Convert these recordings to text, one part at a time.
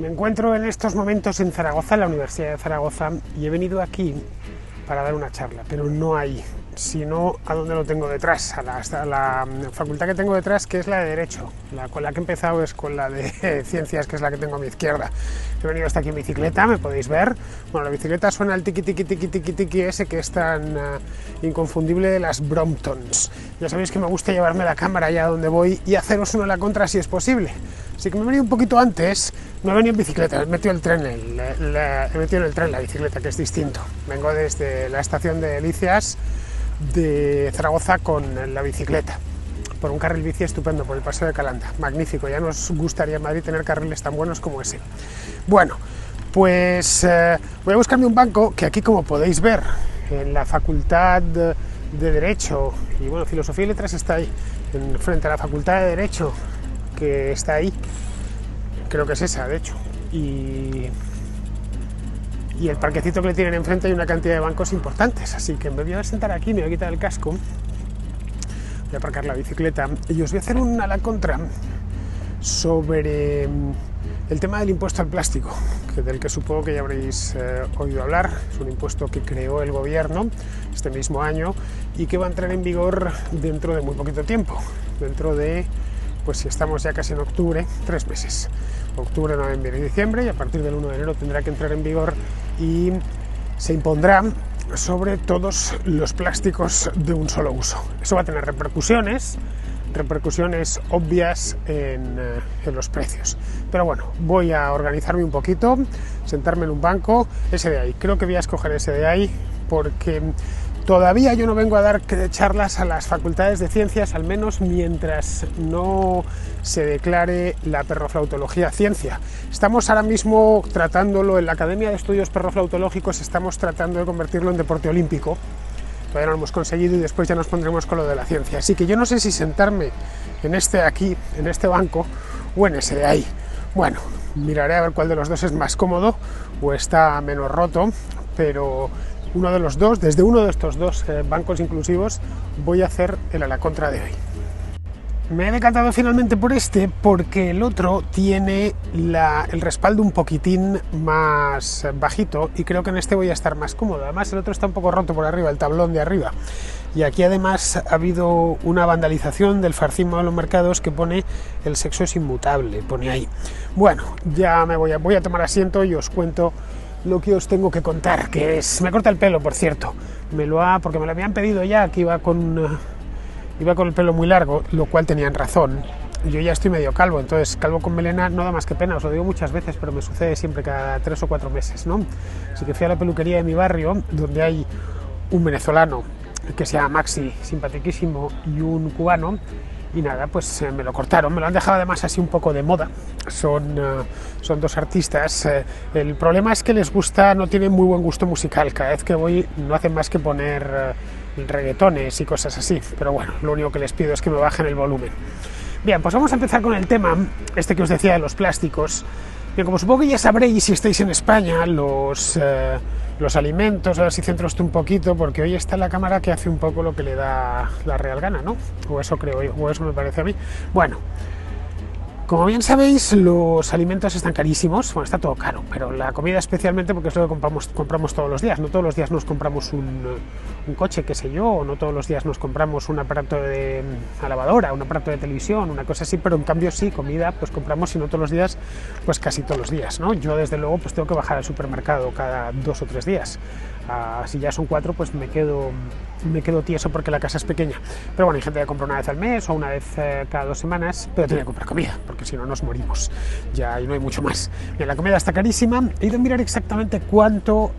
Me encuentro en estos momentos en Zaragoza, en la Universidad de Zaragoza, y he venido aquí para dar una charla, pero no ahí, sino a donde lo tengo detrás, a la facultad que tengo detrás, que es la de Derecho. Con la que he empezado es con la de Ciencias, que es la que tengo a mi izquierda. He venido hasta aquí en bicicleta, me podéis ver. Bueno, la bicicleta suena el tiqui tiqui tiqui tiqui tiqui ese que es tan inconfundible de las Bromptons. Ya sabéis que me gusta llevarme la cámara allá donde voy y haceros uno en la contra si es posible. Así que me he venido un poquito antes, me he venido en bicicleta, he metido en el tren la bicicleta, que es distinto. Vengo desde la estación de Delicias de Zaragoza con la bicicleta, por un carril bici estupendo, por el Paseo de Calanda, magnífico. Ya nos gustaría en Madrid tener carriles tan buenos como ese. Bueno, pues voy a buscarme un banco, que aquí, como podéis ver, en la Facultad de Derecho, y bueno, Filosofía y Letras está ahí, frente a la Facultad de Derecho, que está ahí, creo que es esa, de hecho, y el parquecito que le tienen enfrente hay una cantidad de bancos importantes, así que me voy a sentar aquí, me voy a quitar el casco, voy a aparcar la bicicleta y os voy a hacer una a la contra sobre el tema del impuesto al plástico, del que supongo que ya habréis oído hablar. Es un impuesto que creó el gobierno este mismo año y que va a entrar en vigor dentro de muy poquito tiempo, dentro de, pues si estamos ya casi en octubre, 3 meses. Octubre, noviembre y diciembre, y a partir del 1 de enero tendrá que entrar en vigor y se impondrá sobre todos los plásticos de un solo uso. Eso va a tener repercusiones obvias en los precios. Pero bueno, voy a organizarme un poquito, sentarme en un banco, ese de ahí. Creo que voy a escoger ese de ahí porque todavía yo no vengo a dar charlas a las facultades de ciencias, al menos mientras no se declare la perroflautología ciencia. Estamos ahora mismo tratándolo en la Academia de Estudios Perroflautológicos, estamos tratando de convertirlo en deporte olímpico. Todavía no lo hemos conseguido y después ya nos pondremos con lo de la ciencia. Así que yo no sé si sentarme en este de aquí, en este banco, o en ese de ahí. Bueno, miraré a ver cuál de los dos es más cómodo o está menos roto, pero uno de los dos, desde uno de estos dos bancos inclusivos, voy a hacer el a la contra de hoy. Me he decantado finalmente por este porque el otro tiene el respaldo un poquitín más bajito y creo que en este voy a estar más cómodo. Además el otro está un poco roto por arriba, el tablón de arriba. Y aquí además ha habido una vandalización del fascismo de los mercados que pone el sexo es inmutable, pone ahí. Bueno, ya voy a tomar asiento y os cuento lo que os tengo que contar, que es... Me corta el pelo, por cierto, porque me lo habían pedido ya, que iba con el pelo muy largo, lo cual tenían razón. Yo ya estoy medio calvo, entonces calvo con melena no da más que pena, os lo digo muchas veces, pero me sucede siempre cada 3 o 4 meses, ¿no? Así que fui a la peluquería de mi barrio, donde hay un venezolano que se llama Maxi, simpaticísimo, y un cubano, y nada, pues me lo cortaron, me lo han dejado además así un poco de moda. Son dos artistas. El problema es que les gusta, no tienen muy buen gusto musical. Cada vez que voy no hacen más que poner reggaetones y cosas así, pero bueno, lo único que les pido es que me bajen el volumen. Bien, pues vamos a empezar con el tema este que os decía de los plásticos. Bien, como supongo que ya sabréis si estáis en España, los alimentos, a ver si centro esto un poquito, porque hoy está la cámara que hace un poco lo que le da la real gana, ¿no? O eso creo yo, o eso me parece a mí. Bueno, como bien sabéis, los alimentos están carísimos, bueno, está todo caro, pero la comida especialmente porque es lo que compramos todos los días. No todos los días nos compramos un coche, qué sé yo, o no todos los días nos compramos un aparato de lavadora, un aparato de televisión, una cosa así, pero en cambio sí, comida, pues compramos, si no todos los días, pues casi todos los días, ¿no? Yo desde luego pues tengo que bajar al supermercado cada 2 o 3 días. Si ya son 4, pues me quedo tieso porque la casa es pequeña. Pero bueno, hay gente que compra una vez al mes o una vez cada 2 semanas, pero tiene que comprar comida, porque si no nos morimos. Ya y no hay mucho más. Bien, la comida está carísima. He ido a mirar exactamente cuánto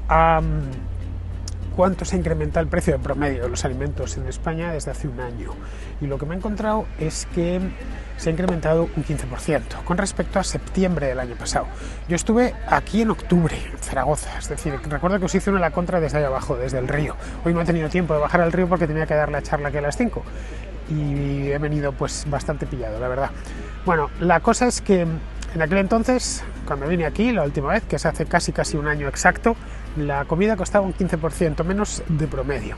se ha incrementado el precio de promedio de los alimentos en España desde hace un año. Y lo que me he encontrado es que se ha incrementado un 15% con respecto a septiembre del año pasado. Yo estuve aquí en octubre, en Zaragoza, es decir, recuerdo que os hice una a la contra desde ahí abajo, desde el río. Hoy no he tenido tiempo de bajar al río porque tenía que dar la charla aquí a las 5 y he venido pues bastante pillado, la verdad. Bueno, la cosa es que en aquel entonces, cuando vine aquí la última vez, que es hace casi un año exacto, la comida costaba un 15% menos de promedio.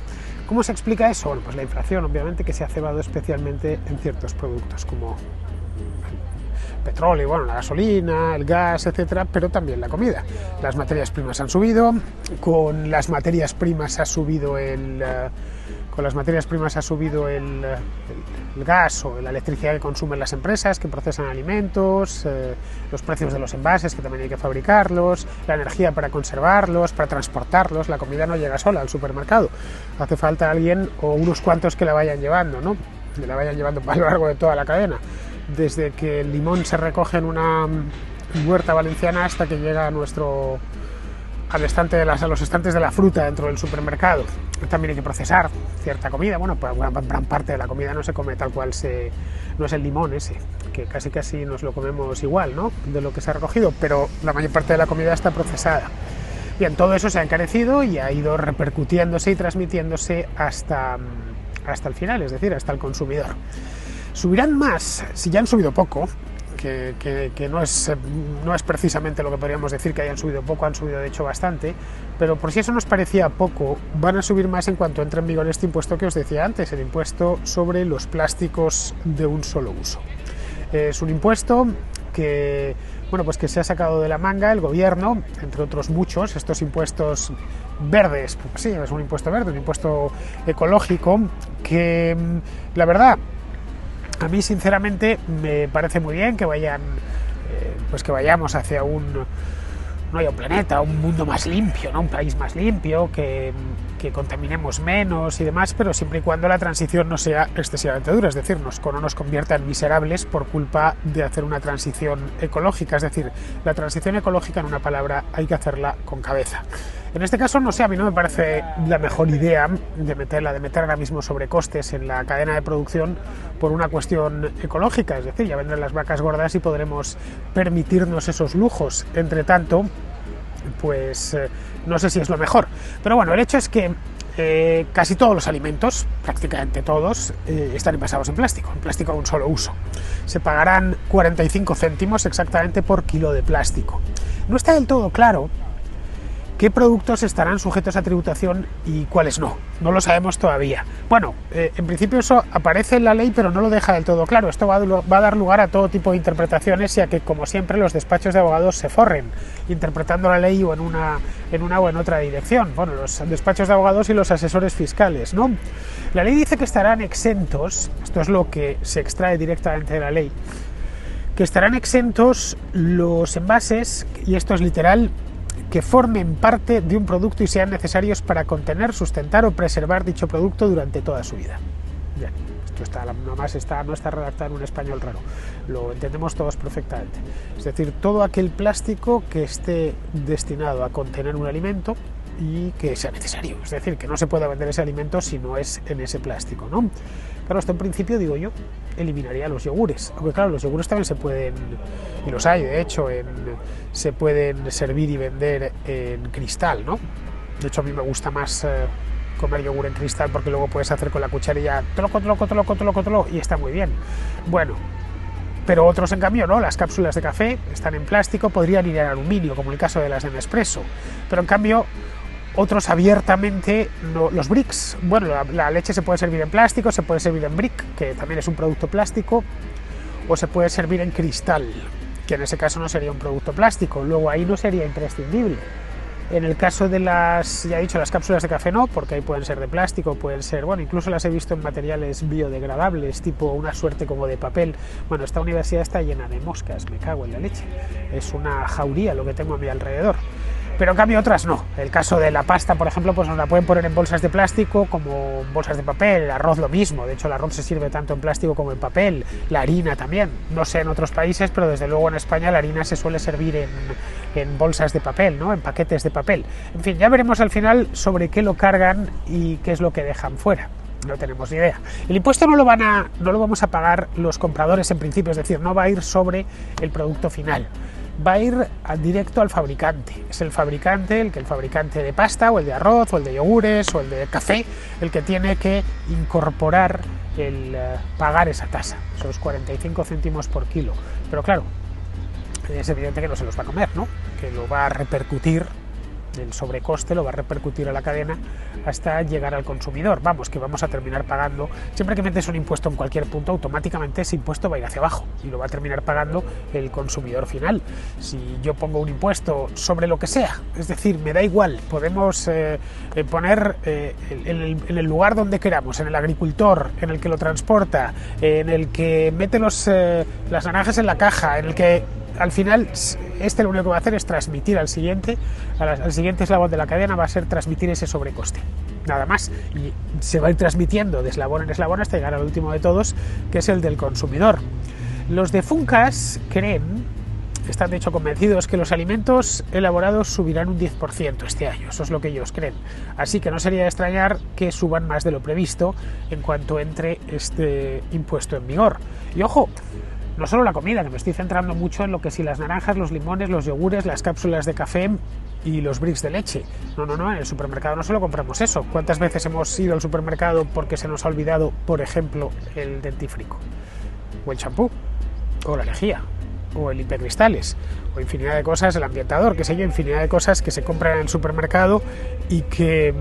¿Cómo se explica eso? Bueno, pues la inflación, obviamente, que se ha cebado especialmente en ciertos productos como petróleo, bueno, la gasolina, el gas, etcétera, pero también la comida. Las materias primas han subido, con las materias primas ha subido el gas o la electricidad que consumen las empresas que procesan alimentos, los precios de los envases que también hay que fabricarlos, la energía para conservarlos, para transportarlos. La comida no llega sola al supermercado, hace falta alguien o unos cuantos que la vayan llevando, ¿no? Que la vayan llevando a lo largo de toda la cadena, desde que el limón se recoge en una huerta valenciana hasta que llega a los estantes de la fruta dentro del supermercado. También hay que procesar cierta comida. Bueno, pues gran parte de la comida no se come tal cual no es el limón ese, que casi nos lo comemos igual, ¿no?, de lo que se ha recogido, pero la mayor parte de la comida está procesada. Bien, todo eso se ha encarecido y ha ido repercutiéndose y transmitiéndose hasta el final, es decir, hasta el consumidor. Subirán más si ya han subido poco, que no es precisamente lo que podríamos decir que hayan subido poco, han subido de hecho bastante, pero por si eso nos parecía poco, van a subir más en cuanto entre en vigor este impuesto que os decía antes, el impuesto sobre los plásticos de un solo uso. Es un impuesto que, bueno, pues que se ha sacado de la manga el gobierno, entre otros muchos, estos impuestos verdes. Pues sí, es un impuesto verde, un impuesto ecológico que, la verdad, a mí sinceramente me parece muy bien que vayamos hacia un planeta, un mundo más limpio, ¿no?, un país más limpio, que contaminemos menos y demás, pero siempre y cuando la transición no sea excesivamente dura, es decir, no nos convierta en miserables por culpa de hacer una transición ecológica. Es decir, la transición ecológica, en una palabra, hay que hacerla con cabeza. En este caso, no sé, a mí no me parece la mejor idea de meter ahora mismo sobrecostes en la cadena de producción por una cuestión ecológica, es decir, ya vendrán las vacas gordas y podremos permitirnos esos lujos. Entre tanto, pues no sé si es lo mejor, pero bueno, el hecho es que casi todos los alimentos, prácticamente todos, están envasados en plástico de un solo uso. Se pagarán 45 céntimos exactamente por kilo de plástico. No está del todo claro qué productos estarán sujetos a tributación y cuáles no. No lo sabemos todavía. Bueno, en principio eso aparece en la ley, pero no lo deja del todo claro. Esto va a dar lugar a todo tipo de interpretaciones, ya que, como siempre, los despachos de abogados se forren interpretando la ley o en una o en otra dirección. Bueno, los despachos de abogados y los asesores fiscales, ¿no? La ley dice que estarán exentos, esto es lo que se extrae directamente de la ley, que estarán exentos los envases, y esto es literal, que formen parte de un producto y sean necesarios para contener, sustentar o preservar dicho producto durante toda su vida. Bien, esto no está redactado en un español raro, lo entendemos todos perfectamente. Es decir, todo aquel plástico que esté destinado a contener un alimento y que sea necesario, es decir, que no se pueda vender ese alimento si no es en ese plástico, ¿no? Claro, esto en principio, digo yo, eliminaría los yogures, aunque claro, los yogures también se pueden, y los hay de hecho, se pueden servir y vender en cristal, ¿no? De hecho, a mí me gusta más comer yogur en cristal, porque luego puedes hacer con la cucharilla toloco, y está muy bien. Bueno, pero otros, en cambio, no. Las cápsulas de café están en plástico, podrían ir en aluminio, como el caso de las de Nespresso, pero en cambio otros abiertamente no. Los bricks, bueno, la leche se puede servir en plástico, se puede servir en brick, que también es un producto plástico, o se puede servir en cristal, que en ese caso no sería un producto plástico. Luego ahí no sería imprescindible. En el caso de las cápsulas de café no, porque ahí pueden ser de plástico, pueden ser, bueno, incluso las he visto en materiales biodegradables, tipo una suerte como de papel. Bueno, esta universidad está llena de moscas, me cago en la leche. Es una jauría lo que tengo a mi alrededor. Pero en cambio otras no. El caso de la pasta, por ejemplo, pues nos la pueden poner en bolsas de plástico como bolsas de papel. El arroz lo mismo, de hecho el arroz se sirve tanto en plástico como en papel. La harina también, no sé en otros países, pero desde luego en España la harina se suele servir en bolsas de papel, ¿no?, en paquetes de papel. En fin, ya veremos al final sobre qué lo cargan y qué es lo que dejan fuera. No tenemos ni idea. El impuesto no lo vamos a pagar los compradores en principio, es decir, no va a ir sobre el producto final. Va a ir directo al fabricante. Es el fabricante de pasta, o el de arroz, o el de yogures, o el de café, el que tiene que incorporar pagar esa tasa, esos 45 céntimos por kilo. Pero claro, es evidente que no se los va a comer, ¿no?, que lo va a repercutir el sobrecoste lo va a repercutir a la cadena hasta llegar al consumidor. Vamos, que vamos a terminar pagando, siempre que metes un impuesto en cualquier punto, automáticamente ese impuesto va a ir hacia abajo y lo va a terminar pagando el consumidor final. Si yo pongo un impuesto sobre lo que sea, es decir, me da igual, podemos poner en el lugar donde queramos, en el agricultor, en el que lo transporta, en el que mete las naranjas en la caja, en el que al final lo único que va a hacer es transmitir al siguiente eslabón de la cadena, va a ser transmitir ese sobrecoste, nada más, y se va a ir transmitiendo de eslabón en eslabón hasta llegar al último de todos, que es el del consumidor. Los de Funcas están de hecho convencidos que los alimentos elaborados subirán un 10% este año, eso es lo que ellos creen, así que no sería de extrañar que suban más de lo previsto en cuanto entre este impuesto en vigor. Y ojo, no solo la comida, que me estoy centrando mucho en lo que si las naranjas, los limones, los yogures, las cápsulas de café y los bricks de leche. No, en el supermercado no solo compramos eso. ¿Cuántas veces hemos ido al supermercado porque se nos ha olvidado, por ejemplo, el dentífrico, o el champú, o la lejía, o el limpiacristales, o infinidad de cosas, el ambientador, qué sé yo, infinidad de cosas que se compran en el supermercado y que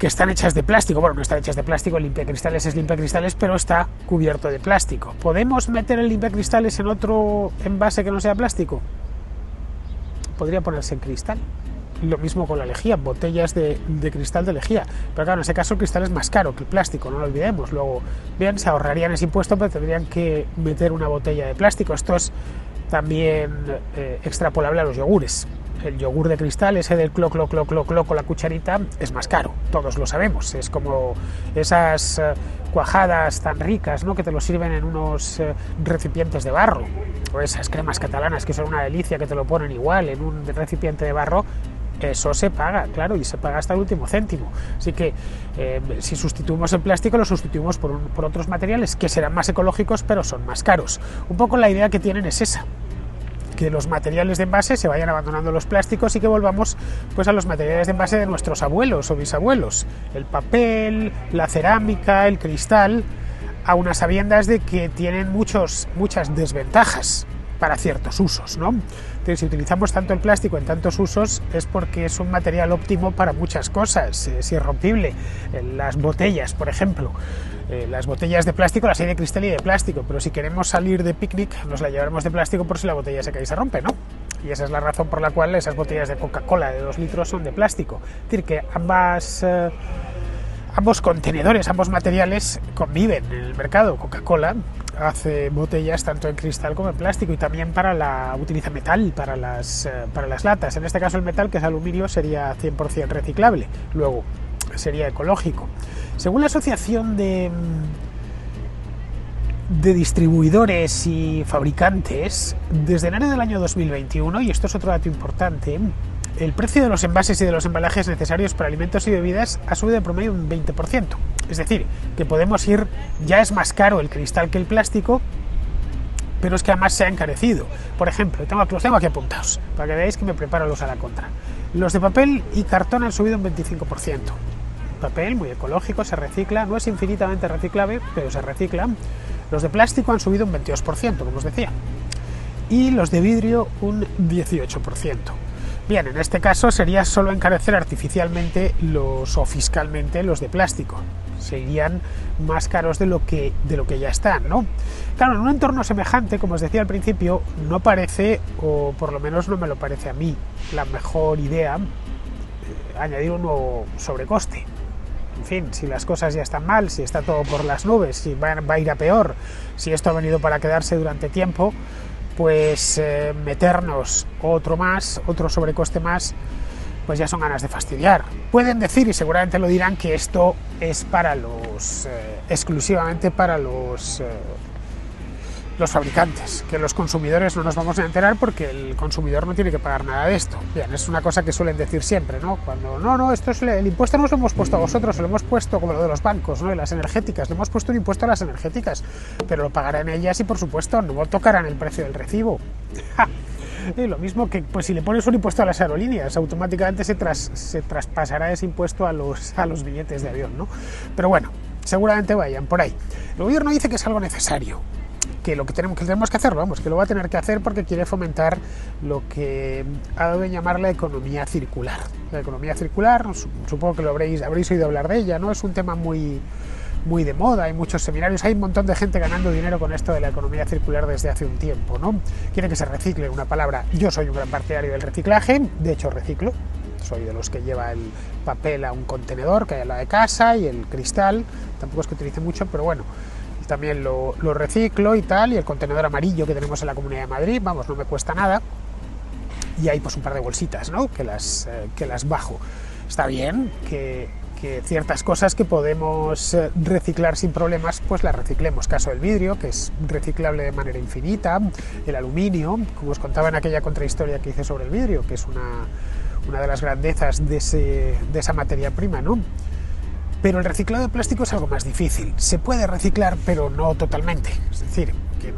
están hechas de plástico? Bueno, no están hechas de plástico, el limpiacristales es limpiacristales, pero está cubierto de plástico. ¿Podemos meter el limpiacristales en otro envase que no sea plástico? Podría ponerse en cristal. Lo mismo con la lejía, botellas de cristal de lejía. Pero claro, en ese caso el cristal es más caro que el plástico, no lo olvidemos. Luego, bien, se ahorrarían ese impuesto, pero tendrían que meter una botella de plástico. Esto es también extrapolable a los yogures. El yogur de cristal, ese del clo con la cucharita, es más caro, todos lo sabemos. Es como esas cuajadas tan ricas, ¿no?, que te lo sirven en unos recipientes de barro, o esas cremas catalanas que son una delicia, que te lo ponen igual en un recipiente de barro. Eso se paga, claro, y se paga hasta el último céntimo. Así que si sustituimos el plástico, lo sustituimos por otros materiales que serán más ecológicos, pero son más caros. Un poco la idea que tienen es esa, que los materiales de envase se vayan abandonando los plásticos y que volvamos pues a los materiales de envase de nuestros abuelos o bisabuelos, el papel, la cerámica, el cristal, a unas sabiendas de que tienen muchas desventajas para ciertos usos, ¿no? Entonces, si utilizamos tanto el plástico en tantos usos es porque es un material óptimo para muchas cosas, es irrompible. Las botellas, por ejemplo, las botellas de plástico las hay de cristal y de plástico, pero si queremos salir de picnic nos la llevaremos de plástico por si la botella se cae y se rompe, ¿no? Y esa es la razón por la cual esas botellas de Coca-Cola de 2 litros son de plástico. Es decir, que ambos contenedores, ambos materiales conviven en el mercado. Coca-Cola hace botellas tanto en cristal como en plástico, y también utiliza metal para las latas. En este caso el metal, que es aluminio, sería 100% reciclable, luego sería ecológico. Según la Asociación de Distribuidores y Fabricantes, desde enero del año 2021, y esto es otro dato importante, el precio de los envases y de los embalajes necesarios para alimentos y bebidas ha subido de promedio un 20%. Es decir, que podemos ir, ya es más caro el cristal que el plástico, pero es que además se ha encarecido. Por ejemplo, los tengo aquí apuntados, para que veáis que me preparo los a la contra. Los de papel y cartón han subido un 25%. Papel, muy ecológico, se recicla, no es infinitamente reciclable, pero se recicla. Los de plástico han subido un 22%, como os decía, y los de vidrio un 18%. Bien, en este caso sería solo encarecer artificialmente o fiscalmente los de plástico. Serían más caros de lo que ya están, ¿no? Claro, en un entorno semejante, como os decía al principio, no parece, o por lo menos no me lo parece a mí, la mejor idea añadir un nuevo sobrecoste. En fin, si las cosas ya están mal, si está todo por las nubes, si va a ir a peor, si esto ha venido para quedarse durante tiempo, pues meternos otro sobrecoste más, pues ya son ganas de fastidiar. Pueden decir, y seguramente lo dirán, que esto es para exclusivamente para los fabricantes, que los consumidores no nos vamos a enterar porque el consumidor no tiene que pagar nada de esto. Bien, es una cosa que suelen decir siempre, ¿no? Cuando esto es el impuesto no lo hemos puesto a vosotros, lo hemos puesto como lo de los bancos, ¿no? Y las energéticas, le hemos puesto un impuesto a las energéticas, pero lo pagarán ellas y por supuesto no tocarán el precio del recibo. Y lo mismo que pues si le pones un impuesto a las aerolíneas, automáticamente se traspasará ese impuesto a los billetes de avión, ¿no? Pero bueno, seguramente vayan por ahí. El gobierno dice que es algo necesario, tenemos que hacerlo, vamos, que lo va a tener que hacer porque quiere fomentar lo que ha dado en llamar la economía circular. La economía circular, supongo que habréis oído hablar de ella, ¿no? Es un tema muy de moda, hay muchos seminarios, hay un montón de gente ganando dinero con esto de la economía circular desde hace un tiempo, ¿no? Quiere que se recicle, una palabra. Yo soy un gran partidario del reciclaje, de hecho reciclo, soy de los que lleva el papel a un contenedor que hay en la de casa y el cristal, tampoco es que utilice mucho, pero bueno, también lo reciclo y tal, y el contenedor amarillo que tenemos en la Comunidad de Madrid, vamos, no me cuesta nada, y hay pues un par de bolsitas, ¿no? que las bajo. Está bien que ciertas cosas que podemos reciclar sin problemas, pues las reciclemos. Caso del vidrio, que es reciclable de manera infinita, el aluminio, como os contaba en aquella contrahistoria que hice sobre el vidrio, que es una de las grandezas de esa materia prima, ¿no? Pero el reciclado de plástico es algo más difícil. Se puede reciclar, pero no totalmente. Es decir, que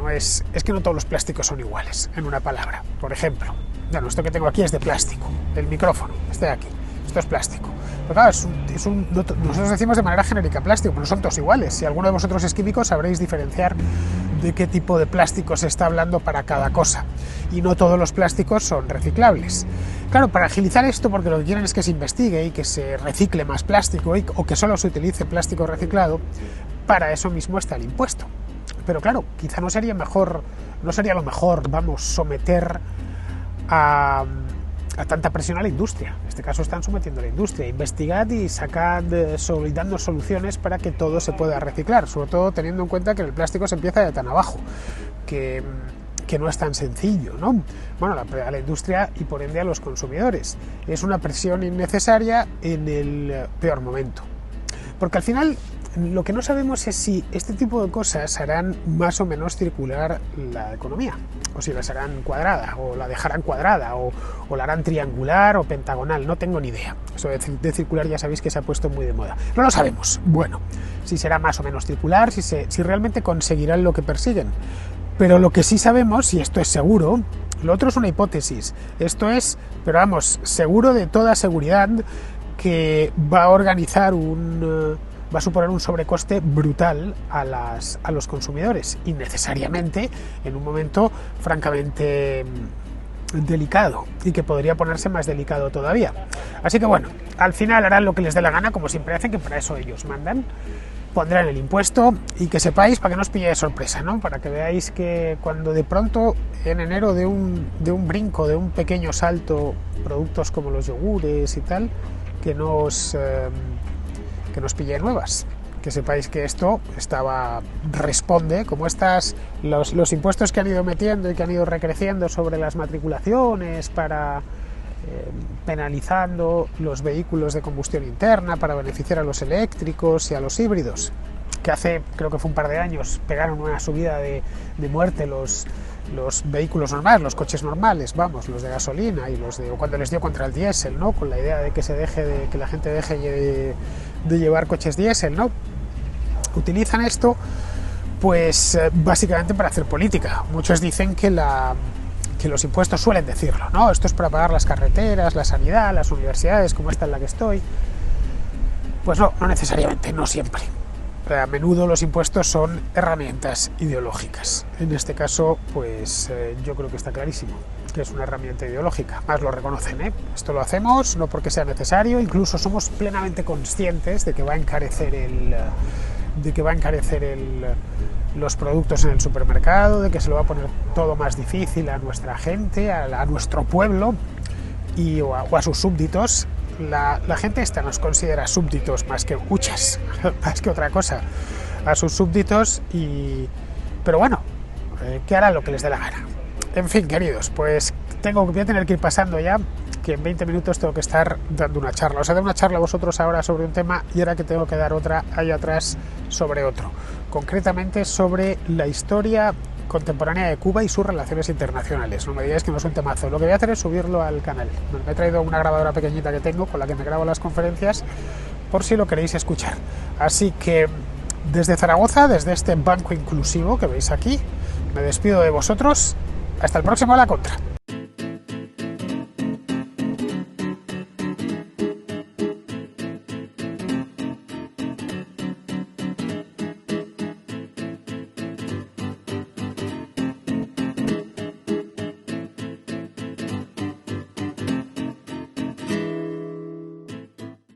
que no todos los plásticos son iguales, en una palabra. Por ejemplo, bueno, esto que tengo aquí es de plástico, el micrófono, este de aquí, esto es plástico. Pero claro, nosotros decimos de manera genérica plástico, pero no son todos iguales. Si alguno de vosotros es químico, sabréis diferenciar de qué tipo de plástico se está hablando para cada cosa. Y no todos los plásticos son reciclables. Claro, para agilizar esto, porque lo que quieren es que se investigue y que se recicle más plástico o que solo se utilice plástico reciclado, para eso mismo está el impuesto. Pero claro, quizá no sería lo mejor, vamos, someter a tanta presión a la industria. En este caso están sometiendo a la industria. Investigad y sacad y dando soluciones para que todo se pueda reciclar, sobre todo teniendo en cuenta que el plástico se empieza de tan abajo, que no es tan sencillo, ¿no? Bueno, a la industria y por ende a los consumidores. Es una presión innecesaria en el peor momento. Porque al final lo que no sabemos es si este tipo de cosas harán más o menos circular la economía, o si la harán cuadrada, o la dejarán cuadrada, o la harán triangular o pentagonal, no tengo ni idea. Eso de circular ya sabéis que se ha puesto muy de moda. No lo sabemos. Bueno, si será más o menos circular, si realmente conseguirán lo que persiguen. Pero lo que sí sabemos, y esto es seguro, lo otro es una hipótesis, esto es, pero vamos, seguro de toda seguridad, que va a suponer un sobrecoste brutal a los consumidores, innecesariamente en un momento francamente delicado, y que podría ponerse más delicado todavía. Así que bueno, al final harán lo que les dé la gana, como siempre hacen, que para eso ellos mandan. Pondrán el impuesto, y que sepáis, para que no os pille de sorpresa, ¿no? Para que veáis que cuando de pronto en enero de un brinco, de un pequeño salto, productos como los yogures y tal, que nos pille nuevas, que sepáis que esto responde, como los impuestos que han ido metiendo y que han ido recreciendo sobre las matriculaciones para penalizando los vehículos de combustión interna para beneficiar a los eléctricos y a los híbridos, que creo que fue un par de años, pegaron una subida de muerte los vehículos normales, los coches normales, vamos, los de gasolina, y o cuando les dio contra el diésel, ¿no? Con la idea de que la gente deje de llevar coches diésel, ¿no? Utilizan esto, pues básicamente para hacer política. Muchos dicen que los impuestos, suelen decirlo, ¿no? Esto es para pagar las carreteras, la sanidad, las universidades, como esta en la que estoy. Pues no necesariamente, no siempre. A menudo los impuestos son herramientas ideológicas. En este caso, pues yo creo que está clarísimo que es una herramienta ideológica. Más lo reconocen, ¿eh? Esto lo hacemos no porque sea necesario, incluso somos plenamente conscientes de que va a encarecer los productos en el supermercado, de que se lo va a poner todo más difícil a nuestra gente, a nuestro pueblo o a sus súbditos. La gente esta nos considera súbditos más que huchas, más que otra cosa, a sus súbditos, pero bueno, que harán lo que les dé la gana. En fin, queridos, pues voy a tener que ir pasando ya, que en 20 minutos tengo que estar dando una charla. Os he dado una charla a vosotros ahora sobre un tema, y ahora que tengo que dar otra ahí atrás sobre otro, concretamente sobre la historia contemporánea de Cuba y sus relaciones internacionales. No me digáis que no es un temazo. Lo que voy a hacer es subirlo al canal. Me he traído una grabadora pequeñita que tengo, con la que me grabo las conferencias, por si lo queréis escuchar. Así que desde Zaragoza, desde este banco inclusivo que veis aquí, me despido de vosotros. Hasta el próximo A la Contra.